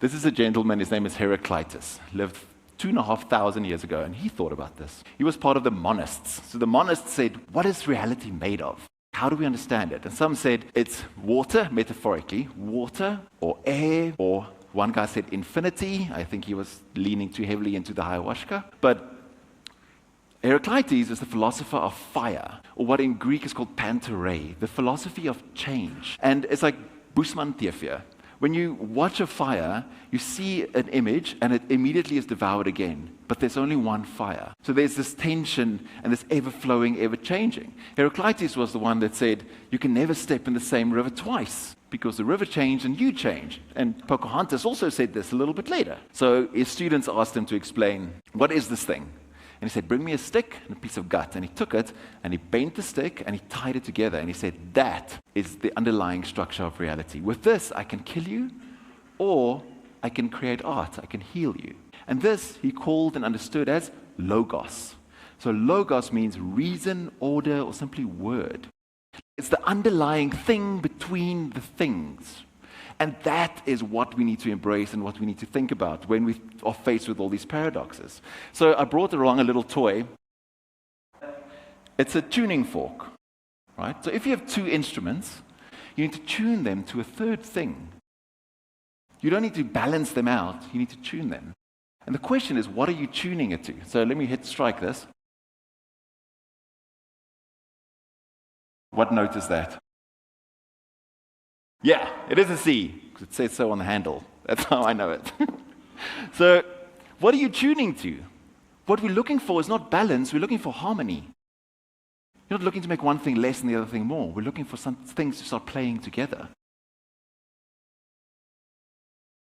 This is a gentleman, his name is Heraclitus, lived 2,500 years ago, and he thought about this. He was part of the monists. So the monists said, what is reality made of? How do we understand it? And some said it's water, metaphorically, water or air, or one guy said infinity. I think he was leaning too heavily into the ayahuasca. But Heraclitus is the philosopher of fire, or what in Greek is called pantarei, the philosophy of change. And it's like Bushman Theophia. When you watch a fire, you see an image and it immediately is devoured again. But there's only one fire. So there's this tension and this ever-flowing, ever-changing. Heraclitus was the one that said, you can never step in the same river twice because the river changed and you changed. And Pocahontas also said this a little bit later. So his students asked him to explain, what is this thing? And he said, bring me a stick and a piece of gut. And he took it, and he bent the stick, and he tied it together. And he said, that is the underlying structure of reality. With this, I can kill you, or I can create art. I can heal you. And this, he called and understood as logos. So logos means reason, order, or simply word. It's the underlying thing between the things. And that is what we need to embrace and what we need to think about when we are faced with all these paradoxes. So I brought along a little toy. It's a tuning fork, right? So if you have two instruments, you need to tune them to a third thing. You don't need to balance them out, you need to tune them. And the question is, what are you tuning it to? So let me hit strike this. What note is that? Yeah, it is a C, because it says so on the handle. That's how I know it. So, what are you tuning to? What we're looking for is not balance, we're looking for harmony. You're not looking to make one thing less and the other thing more. We're looking for some things to start playing together.